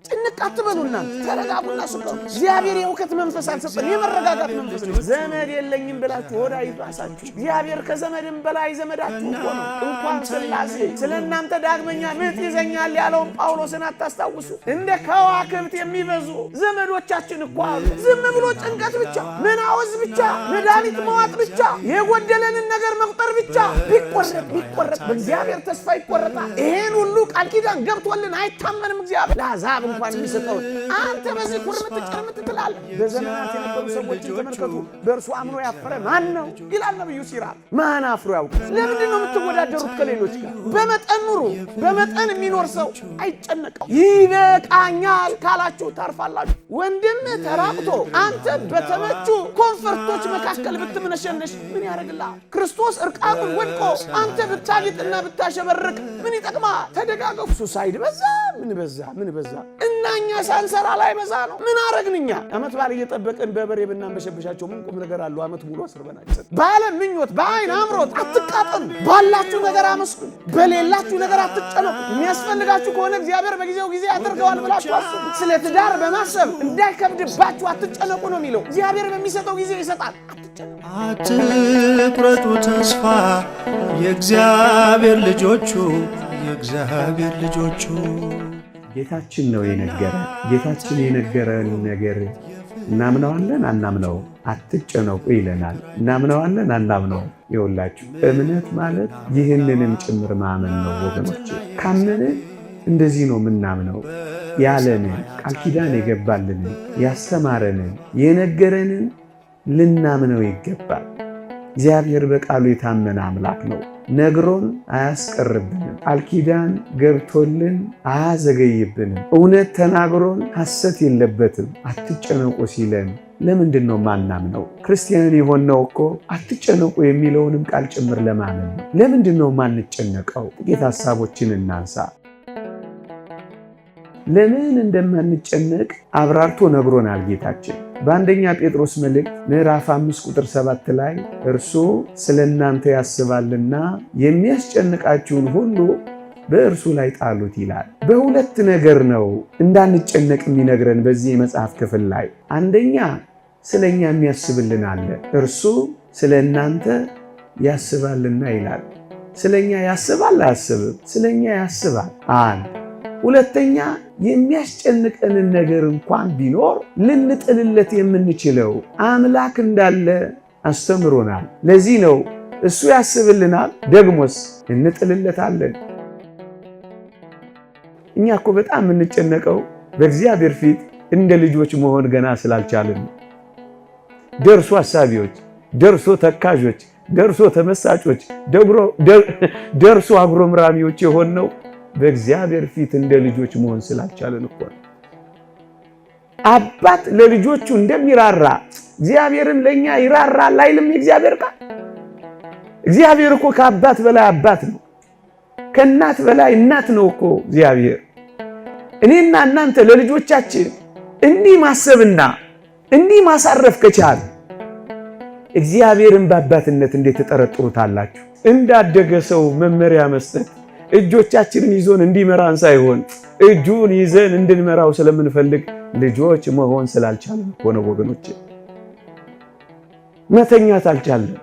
ጭንቃትበሉና ተረጋጉና ስቀሩ እግዚአብሔር የውከት መንፈስ አልሰጠን የመረጋጋት መንፈስ ነው ዘመድ የለኝም ብላችሁ ወዳ ይባሳችሁ እግዚአብሔር ከዘመድም በላይ ዘመዳችሁ ነው እንኳን ስላሴ ስለእናንተ ዳግመኛ ምጥ ይዘኛል ያለው ጳውሎስን አታስታውሱ እንደ ከዋክብት የሚበዙ ዘመዶቻችን እኮ ዝም ብሎ ጭንቀት ብቻ መናወዝ ብቻ መድኃኒት መዋጥ ብቻ የጎደለንን ነገር መቁጠር ብቻ ቢቆረጥ በእግዚአብሔር ተስፋ ይቆረጣል ይሄን ሁሉ ቃል ኪዳን ገብቶልን አይታመንም እግዚአብሔር ለአሕዛብ እንኳን የሚሰጠው አንተ በዚህ ኩርምት ጭርምት ትላለህ በዘመናት የነበሩ ሰዎችን ተመልከቱ በእርሱ አምኖ ያፈረ ማን ነው ይላል ነብዩ ሲራክ ማን አፍሮ ያውቅ ለምንድን ነው የምትወዳደሩት ከሌሎች ጋር በመጠን ኑሩ በመጠን የሚኖር ሰው አይጨነቀው ይበቃኛል ካላችሁ ታርፋላችሁ ወንድም ተራቅቶ አንተ በተመቹ ኮንፈርቶች መካከል ብትመነሸነሽ ምን ያደርግልሃል ክርስቶስ እርቃኑን ወድቆ አንተ ብታጌጥና ብታሸበርቅ ምን ይጠቅማል ተደጋገፉ ሱሳይድ ምን በዛ እናኛ ሳንሰራ ላይ በዛ ነው ምን አረግንኛ አመት ባል እየጠበቀን በበሬ ብናንበሸብሻቸው ምን ቁም ነገር አለው አመት ሙሉ አስርበናቸው ባለ ምኞት በአይን አምሮት አትቃጠሉ ባላችሁ ነገር አመስግኑ በሌላችሁ ነገር አትጨነቁ የሚያስፈልጋችሁ ከሆነ እግዚአብሔር በጊዜው ጊዜ ያደርገዋል ብላችሁ አስቡ ስለ ትዳር በማሰብ እንዳይከብድባችሁ አትጨነቁ ነው የሚለው እግዚአብሔር በሚሰጠው ጊዜ ይሰጣል አትቁረጡ ተስፋ የእግዚአብሔር ልጆቹ ጌታችን ነው የነገረን ጌታችን የነገረን ነገር እናምነዋለን አናምነው አትጨነቁ ይለናል እናምነዋለን አናምነው ይውላችሁ እምነት ማለት ይህንንም ጭምር ማመን ነው ወገኖች ካመነ እንደዚህ ነው ምናምነው ያለን ቃል ኪዳን የገባልን ያስተማረን የነገረንን ልናምነው ይገባል እግዚአብሔር በቃሉ የታመነ አምላክ ነው ነግሮን አያስቀርብንም ቃል ኪዳን ገብቶልን አያዘገይብንም እውነት ተናግሮን ሐሰት የለበትም አትጨነቁ ሲለን ለምንድን ነው ማናምነው ክርስቲያን የሆነው እኮ አትጨነቁ የሚለውንም ቃል ጭምር ለማመን ነው ለምንድን ነው ማንጨነቀው ጥቂት ሐሳቦችን እናንሳ ለምን እንደማንጨነቅ አብራርቶ ነግሮናል ጌታችን በአንደኛ ጴጥሮስ መልእክት ምዕራፍ 5 ቁጥር 7 ላይ እርሱ ስለእናንተ ያስባልና የሚያስጨንቃችሁን ሁሉ በእርሱ ላይ ጣሉት ይላል በሁለት ነገር ነው እንዳንጨነቅ የሚነግረን በዚህ የመጽሐፍ ክፍል ላይ አንደኛ ስለኛ የሚያስብልን አለ እርሱ ስለእናንተ ያስባልና ይላል ስለኛ ያስባል አያስብም ስለኛ ያስባል አንድ ሁለተኛ የሚያስጨንቀንን ነገር እንኳን ቢኖር ልንጥልለት የምንችለው አምላክ እንዳለ አስተምሮናል ለዚህ ነው እሱ ያስብልናል ደግሞስ እንጥልለታለን እኛ እኮ በጣም የምንጨነቀው በእግዚአብሔር ፊት እንደ ልጆች መሆን ገና ስላልቻልን ደርሶ አሳቢዎች ደርሶ ተካዦች ደርሶ ተመሳጮች ደርሶ አጉረምራሚዎች የሆነው በእግዚአብሔር ፊት እንደ ልጆች መሆን ስላልቻለን እኮ አባት ለልጆቹ እንደሚራራ እግዚአብሔርም ለኛ ይራራል አይልም እግዚአብሔር ቃል እግዚአብሔር እኮ ከአባት በላይ አባት ነው ከእናት በላይ እናት ነው እኮ እግዚአብሔር እኔና እናንተ ለልጆቻችን እንዲህ ማሰብና እንዲህ ማሳረፍ ከቻል እግዚአብሔርን በአባትነት እንዴት ተጠረጥሩታላችሁ እንዳደገ ሰው መመሪያ መስጠት እጆቻችንን ይዞን እንዲመራን ሳይሆን እጁን ይዘን እንድንመራው ስለምንፈልግ ልጆች መሆን ስላልቻለን ሆነ ወገኖች መተኛት አልቻለን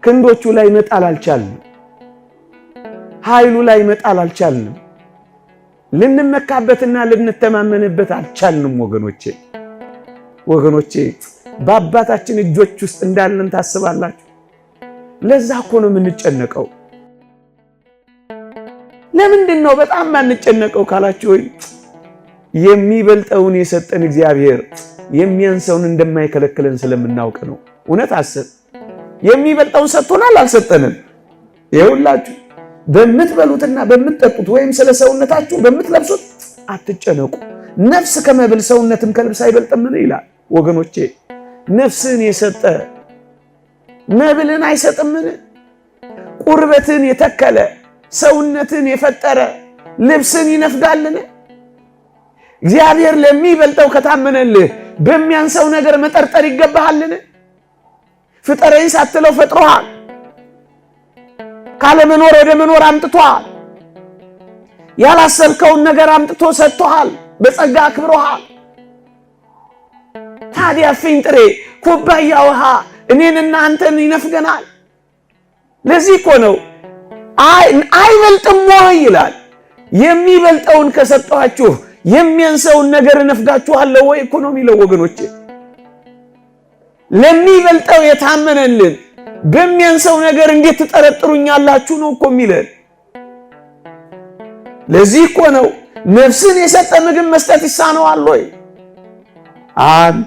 ክንዶቹ ላይ መጣል አልቻለን ኃይሉ ላይ መጣል አልቻለን ልንመካበትና ልንተማመንበት አልቻልንም ወገኖቼ በአባታችን እጆች ውስጥ እንዳለን ታስባላችሁ ለዛ እኮ ነው የምንጨነቀው ለምንድን ነው በጣም ማንጨነቀው ካላችሁ የሚበልጠውን የሰጠን እግዚአብሔር የሚያንሰውን እንደማይከለክለን ስለምናውቅ ነው እውነት አሰብ የሚበልጠውን ሰጥቶናል አልሰጠንም ይኸውላችሁ በምትበሉትና በምትጠጡት ወይም ስለ ሰውነታችሁ በምትለብሱት አትጨነቁ ነፍስ ከመብል ሰውነትም ከልብስ አይበልጥምን ይላል ወገኖቼ ነፍስን የሰጠ መብልን አይሰጥምን ቁርበትን የተከለ ሰውነትን የፈጠረ ልብስን ይነፍጋልን እግዚአብሔር ለሚበልጠው ከታመነልህ በሚያንሰው ነገር መጠርጠር ይገባሃልን ፍጠረኝ ሳትለው ፈጥሮሃል ካለ መኖር ወደ መኖር አምጥቷል ያላሰብከውን ነገር አምጥቶ ሰጥቶሃል፣ በጸጋ አክብሮሃል። ታዲያ ፍንጥሬ ኩባያ ውሃ እኔንና አንተን ይነፍገናል? ለዚህ እኮ ነው አይበልጥም ወይ ይላል። የሚበልጠውን ከሰጠኋችሁ የሚያንሰውን ነገር እነፍጋችኋለሁ ወይ እኮ ነው የሚለው ወገኖቼ። ለሚበልጠው የታመነልን በሚያንሰው ነገር እንዴት ትጠረጥሩኛላችሁ ነው እኮ የሚለን። ለዚህ እኮ ነው ነፍስን የሰጠ ምግብ መስጠት ይሳነዋል ወይ? አንድ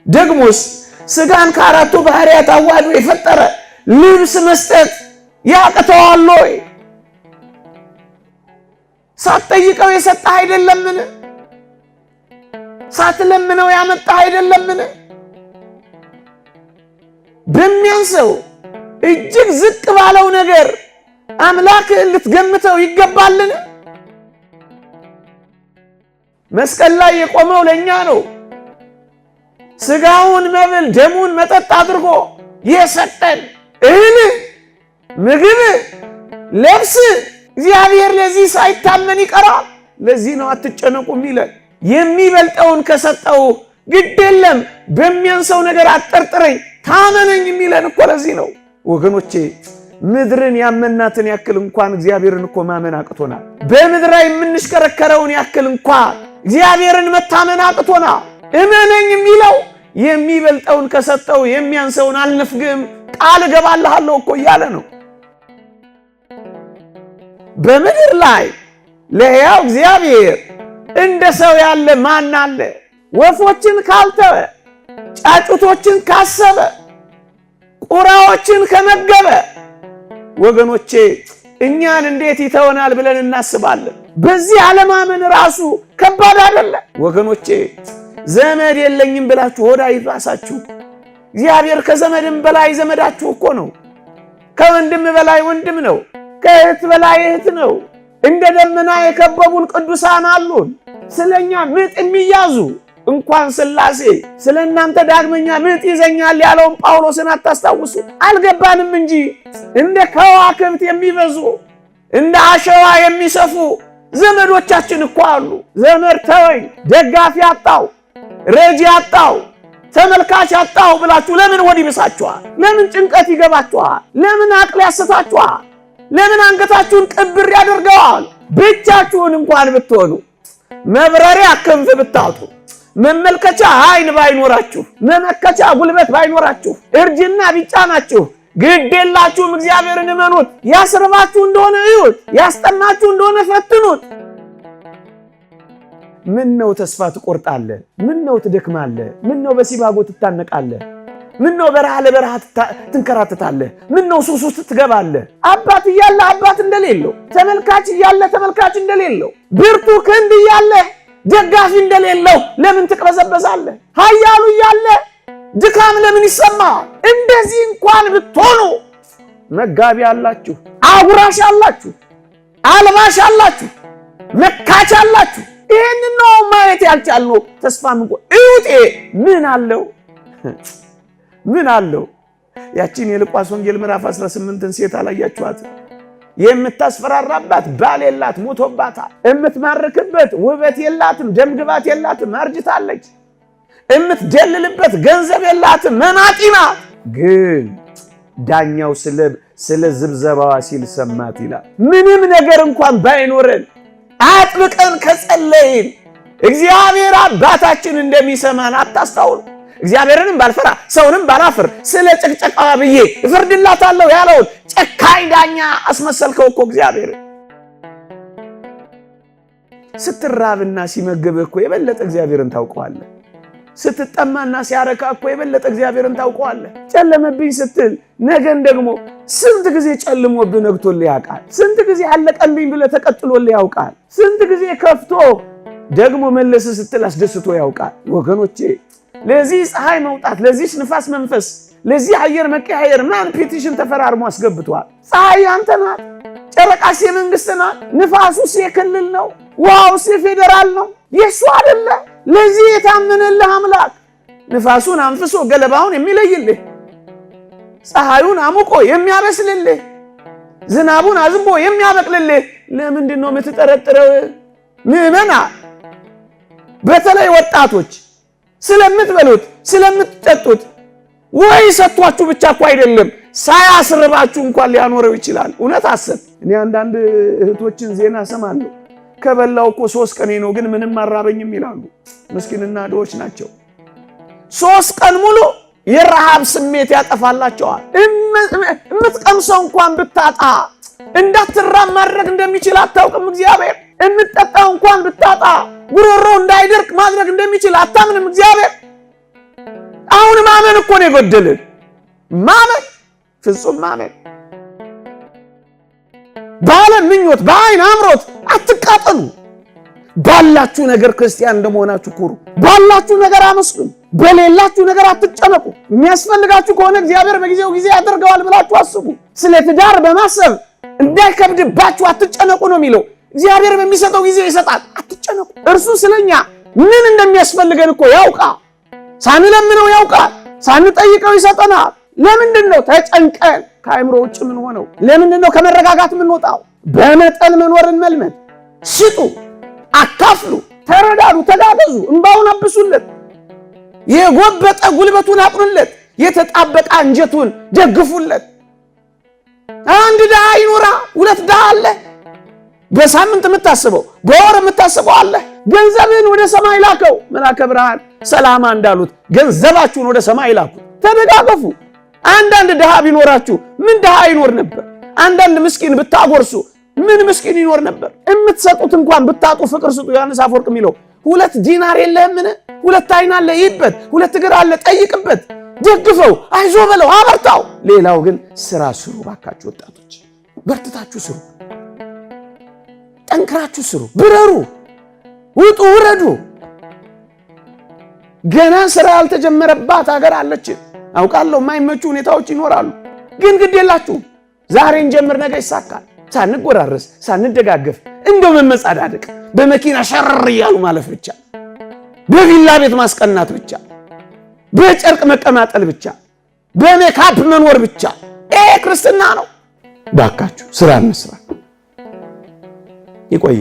ደግሞስ ስጋን ከአራቱ ባህሪያት አዋህዶ የፈጠረ ልብስ መስጠት ያቅተዋል ወይ? ሳትጠይቀው የሰጠህ አይደለምን? ሳትለምነው ያመጣህ አይደለምን? በሚያንሰው እጅግ ዝቅ ባለው ነገር አምላክህን ልትገምተው ይገባልን? መስቀል ላይ የቆመው ለኛ ነው። ስጋውን መብል ደሙን መጠጥ አድርጎ የሰጠን እህል ምግብ ለብስ እግዚአብሔር ለዚህ ሳይታመን ይቀራል። ለዚህ ነው አትጨነቁ የሚለን። የሚበልጠውን ከሰጠው ግድ የለም በሚያንሰው ነገር አጠርጥረኝ ታመነኝ የሚለን እኮ ለዚህ ነው ወገኖቼ። ምድርን ያመናትን ያክል እንኳን እግዚአብሔርን እኮ ማመን አቅቶናል። በምድር ላይ የምንሽከረከረውን ያክል እንኳን እግዚአብሔርን መታመን አቅቶናል። እመነኝ የሚለው የሚበልጠውን ከሰጠው የሚያንሰውን አልነፍግም ቃል እገባልሃለሁ እኮ እያለ ነው። በምድር ላይ ለሕያው እግዚአብሔር እንደ ሰው ያለ ማን አለ? ወፎችን ካልተወ፣ ጫጩቶችን ካሰበ፣ ቁራዎችን ከመገበ ወገኖቼ እኛን እንዴት ይተወናል ብለን እናስባለን? በዚህ አለማመን ራሱ ከባድ አይደለ ወገኖቼ? ዘመድ የለኝም ብላችሁ ሆዳ ይባሳችሁ። እግዚአብሔር ከዘመድም በላይ ዘመዳችሁ እኮ ነው። ከወንድም በላይ ወንድም ነው። ከእህት በላይ እህት ነው። እንደ ደመና የከበቡን ቅዱሳን አሉን። ስለኛ ምጥ የሚያዙ እንኳን ሥላሴ ስለ እናንተ ዳግመኛ ምጥ ይዘኛል ያለውን ጳውሎስን አታስታውሱ? አልገባንም እንጂ እንደ ከዋክብት የሚበዙ እንደ አሸዋ የሚሰፉ ዘመዶቻችን እኮ አሉ። ዘመድ ተወኝ፣ ደጋፊ አጣው፣ ረጂ አጣው፣ ተመልካች አጣው ብላችሁ ለምን ወዲ ብሳችኋል? ለምን ጭንቀት ይገባችኋል? ለምን አቅል ያስታችኋል? ለምን አንገታችሁን ቅብር ያደርገዋል? ብቻችሁን እንኳን ብትሆኑ መብረሪያ ክንፍ ብታጡ መመልከቻ አይን ባይኖራችሁ መመከቻ ጉልበት ባይኖራችሁ እርጅና ቢጫናችሁ ግድ የላችሁም። እግዚአብሔርን እመኑት። ያስርባችሁ እንደሆነ እዩት፣ ያስጠናችሁ እንደሆነ ፈትኑት። ምን ነው ተስፋ ትቆርጣለህ? ምን ነው ትደክማለህ? ምን ነው በሲባጎ ትታነቃለህ? ምን ነው በረሃ ለበረሃ ትንከራተታለህ? ምን ነው ሱስ ውስጥ ትገባለህ? አባት እያለ አባት እንደሌለው፣ ተመልካች እያለ ተመልካች እንደሌለው፣ ብርቱ ክንድ እያለ ደጋፊ እንደሌለው ለምን ትቅበዘበዛለህ? ኃያሉ እያለ ድካም ለምን ይሰማል? እንደዚህ እንኳን ብትሆኑ መጋቢ አላችሁ፣ አጉራሽ አላችሁ፣ አልባሽ አላችሁ፣ መካች አላችሁ። ይሄን ነው ማየት ያልቻልነው። ተስፋ ምን እዩቴ ምን አለው? ምን አለው? ያቺን የሉቃስ ወንጌል ምዕራፍ 18ን ሴት አላያችኋት? የምታስፈራራባት ባል የላት ሞቶባታል። የምትማርክበት ውበት የላትም፣ ደምግባት የላትም፣ አርጅታለች። የምትደልልበት ገንዘብ የላትም፣ መናጢ ናት። ግን ዳኛው ስለ ዝብዘባዋ ሲል ሰማት ይላል። ምንም ነገር እንኳን ባይኖረን አጥብቀን ከጸለይን እግዚአብሔር አባታችን እንደሚሰማን አታስታውሉ? እግዚአብሔርንም ባልፈራ ሰውንም ባላፍር ስለ ጨቅጨቃዋ ብዬ እፈርድላታለሁ ያለውን ጨካኝ ዳኛ አስመሰልከው እኮ እግዚአብሔር። ስትራብና ሲመግብህ እኮ የበለጠ እግዚአብሔርን ታውቀዋለህ። ስትጠማና ሲያረካ እኮ የበለጠ እግዚአብሔርን ታውቀዋለህ። ጨለመብኝ ስትል ነገን ደግሞ ስንት ጊዜ ጨልሞብህ ነግቶልህ ያውቃል። ስንት ጊዜ አለቀልኝ ብለህ ተቀጥሎልህ ያውቃል። ስንት ጊዜ ከፍቶ ደግሞ መለስ ስትል አስደስቶ ያውቃል። ወገኖቼ ለዚህ ፀሐይ መውጣት፣ ለዚህ ንፋስ መንፈስ፣ ለዚህ አየር መቀያየር ማን ፔቲሽን ተፈራርሞ አስገብቷል? ፀሐይ አንተ ናት። ጨረቃስ የመንግስት ናት። ንፋሱስ የክልል ነው። ውሃውስ የፌዴራል ነው። የሱ አይደለ? ለዚህ የታመነልህ አምላክ ንፋሱን አንፍሶ ገለባውን የሚለይልህ፣ ፀሐዩን አሙቆ የሚያበስልልህ፣ ዝናቡን አዝንቦ የሚያበቅልልህ ለምንድን ነው የምትጠረጥረው? ምዕመና በተለይ ወጣቶች ስለምትበሉት ስለምትጠጡት ወይ ሰጥቷችሁ ብቻ እኮ አይደለም ሳያስርባችሁ እንኳን ሊያኖረው ይችላል። እውነት አሰብ። እኔ አንዳንድ እህቶችን ዜና ሰማለሁ። ከበላው እኮ 3 ቀኔ ነው ግን ምንም አራበኝም ይላሉ። ምስኪንና ድሆች ናቸው። 3 ቀን ሙሉ የረሃብ ስሜት ያጠፋላቸዋል። እምትቀምሰው እንኳን ብታጣ እንዳትራብ ማድረግ እንደሚችል አታውቅም እግዚአብሔር። እምትጠጣው እንኳን ብታጣ ጉሮሮ እንዳይደርቅ ማድረግ እንደሚችል አታምንም እግዚአብሔር። አሁን ማመን እኮ ነው የጎደልን። ማመን፣ ፍጹም ማመን። ባለ ምኞት በአይን አምሮት አትቃጠሉ። ባላችሁ ነገር ክርስቲያን እንደመሆናችሁ ኩሩ። ባላችሁ ነገር አመስግኑ። በሌላችሁ ነገር አትጨነቁ። የሚያስፈልጋችሁ ከሆነ እግዚአብሔር በጊዜው ጊዜ ያደርገዋል ብላችሁ አስቡ። ስለ ትዳር በማሰብ እንዳይከብድባችሁ አትጨነቁ ነው የሚለው። እግዚአብሔር በሚሰጠው ጊዜ ይሰጣል። አትጨነቁ። እርሱ ስለኛ ምን እንደሚያስፈልገን እኮ ያውቃል። ሳንለምነው ያውቃል። ሳንጠይቀው ይሰጠናል። ለምንድን ነው ተጨንቀን ከአእምሮ ውጭ ምን ሆነው? ለምንድን ነው ከመረጋጋት ምን ወጣው? በመጠን መኖርን መልመድ። ስጡ፣ አካፍሉ፣ ተረዳዱ፣ ተጋገዙ፣ እንባውን አብሱለት፣ የጎበጠ ጉልበቱን አቅኑለት፣ የተጣበቀ አንጀቱን ደግፉለት። አንድ ድሃ ይኖራ፣ 2 ድሃ አለ። በሳምንት የምታስበው በወር የምታስበው አለ። ገንዘብን ወደ ሰማይ ላከው። መልአከ ብርሃን ሰላማ እንዳሉት ገንዘባችሁን ወደ ሰማይ ላኩ። ተደጋገፉ። አንዳንድ ድሃ ቢኖራችሁ ምን ድሃ ይኖር ነበር? አንዳንድ ምስኪን ብታጎርሱ ምን ምስኪን ይኖር ነበር? የምትሰጡት እንኳን ብታጡ ፍቅር ስጡ። ዮሐንስ አፈወርቅ የሚለው 2 ዲናር የለህምን? 2 ዓይን አለ ይበት፣ 2 እግር አለ ጠይቅበት፣ ደግፈው፣ አይዞ በለው፣ አበርታው። ሌላው ግን ስራ ስሩ። ባካችሁ ወጣቶች በርትታችሁ ስሩ፣ ጠንክራችሁ ስሩ፣ ብረሩ፣ ውጡ፣ ውረዱ። ገና ስራ ያልተጀመረባት ሀገር አለች። አውቃለሁ የማይመቹ ሁኔታዎች ይኖራሉ። ግን ግድ የላችሁም። ዛሬ እንጀምር፣ ነገ ይሳካል። ሳንጎራረስ ሳንደጋገፍ እንደው መመጻዳደቅ፣ በመኪና ሸር እያሉ ማለፍ ብቻ፣ በቪላ ቤት ማስቀናት ብቻ፣ በጨርቅ መቀማጠል ብቻ፣ በሜካፕ መኖር ብቻ ይሄ ክርስትና ነው? ባካችሁ ስራ እንስራ። ይቆየ